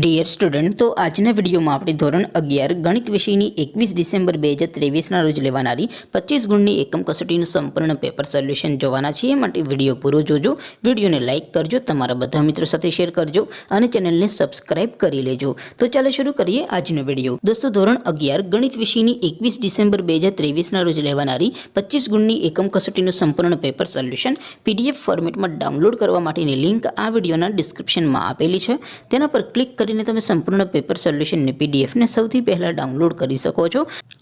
Dear student, તો આજના વિડીયોમાં આપણે ધોરણ 11 ગણિત વિષયની 21 ડિસેમ્બર 2023ના રોજ લેવાનારી 25 ગુણની એકમ કસોટીનું સંપૂર્ણ પેપર સોલ્યુશન જોવાના છીએ. માટે વિડીયો પૂરો જોજો, વિડીયોને લાઇક કરજો, તમારા બધા મિત્રો સાથે શેર કરજો અને ચેનલને સબસ્ક્રાઇબ કરી લેજો. તો ચાલો શરૂ કરીએ આજનો વિડીયો. દોસ્તો, ધોરણ 11 ગણિત વિષયની 21 ડિસેમ્બર 2023ના રોજ લેવાનારી 25 ગુણની એકમ કસોટીનું સંપૂર્ણ પેપર સોલ્યુશન PDF ફોર્મેટમાં ડાઉનલોડ કરવા માટેની લિંક આ વિડીયોના ડિસ્ક્રિપ્શનમાં આપેલી છે. તેના પર ક્લિક કરીને તમે સંપૂર્ણ પેપર સોલ્યુશનની પીડીએફને સૌથી પહેલાં ડાઉનલોડ કરી શકો છો.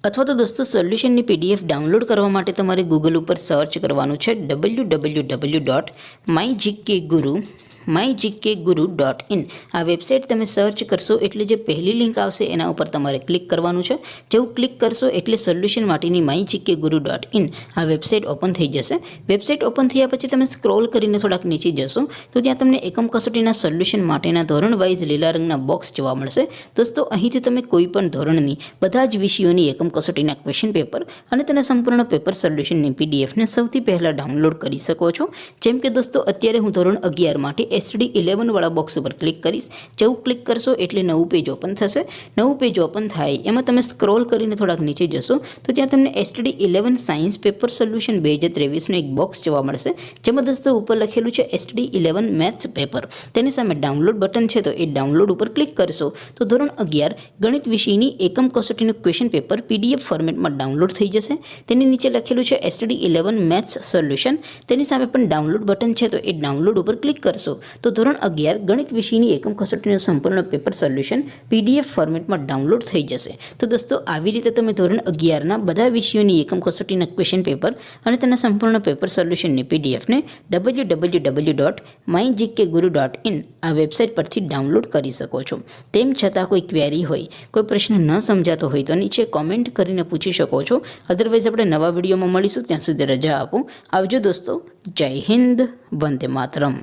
અથવા તો દોસ્તો, સોલ્યુશનની પીડીએફ ડાઉનલોડ કરવા માટે તમારે ગૂગલ ઉપર સર્ચ કરવાનું છે www.mygkguru.in. આ વેબસાઇટ તમે સર્ચ કરશો એટલે જે પહેલી લિંક આવશે એના ઉપર તમારે ક્લિક કરવાનું છે. જેવું ક્લિક કરશો એટલે સોલ્યુશન માટેની mygkguru.in આ વેબસાઇટ ઓપન થઈ જશે. વેબસાઇટ ઓપન થયા પછી તમે સ્ક્રોલ કરીને થોડાક નીચે જશો તો ત્યાં તમને એકમ કસોટીના સોલ્યુશન માટેના ધોરણ વાઇઝ લીલા રંગના બોક્સ જોવા મળશે. દોસ્તો, અહીંથી તમે કોઈ પણ ધોરણની બધા જ વિષયોની એકમ કસોટીના ક્વેશ્ચન પેપર અને તેના સંપૂર્ણ પેપર સોલ્યુશનની પીડીએફને સૌથી પહેલાં ડાઉનલોડ કરી શકો છો. જેમ કે દોસ્તો, અત્યારે હું ધોરણ 11 માટે SD 11 વાળા બોક્સ ઉપર ક્લિક કરીશ. જેવું ક્લિક કરશો એટલે નવું પેજ ઓપન થશે. નવું પેજ ઓપન થાય એમાં તમે સ્ક્રોલ કરીને થોડાક નીચે જશો તો ત્યાં તમને SD 11 સાયન્સ પેપર સોલ્યુશન 2023નું એક બોક્સ જોવા મળશે. જેમાં દોસ્તો ઉપર લખેલું છે SD 11 મેથ્સ પેપર. તેની સામે ડાઉનલોડ બટન છે, તો એ ડાઉનલોડ ઉપર ક્લિક કરશો તો ધોરણ 11 ગણિત વિષયની એકમ કસોટીનું ક્વેશ્ચન પેપર PDF ફોર્મેટમાં ડાઉનલોડ થઈ જશે. તેની નીચે લખેલું છે SD 11 મેથ્સ સોલ્યુશન. તેની સામે પણ ડાઉનલોડ બટન છે, તો એ ડાઉનલોડ ઉપર ક્લિક કરશો તો ધોરણ 11 ગણિત વિષયની એકમ કસોટીનું સંપૂર્ણ પેપર સોલ્યુશન PDF ફોર્મેટમાં ડાઉનલોડ થઈ જશે. તો દોસ્તો, આવી રીતે તમે ધોરણ 11ના બધા વિષયોની એકમ કસોટીના ક્વેશ્ચન પેપર અને તેના સંપૂર્ણ પેપર સોલ્યુશનની પીડીએફને www.mygkguru.in આ વેબસાઇટ પરથી ડાઉનલોડ કરી શકો છો. તેમ છતાં કોઈ ક્વેરી હોય, કોઈ પ્રશ્ન ન સમજાતો હોય તો નીચે કોમેન્ટ કરીને પૂછી શકો છો. અધરવાઇઝ આપણે નવા વિડીયોમાં મળીશું. ત્યાં સુધી રજા આપો. આવજો દોસ્તો. જય હિન્દ. વંદે માતરમ.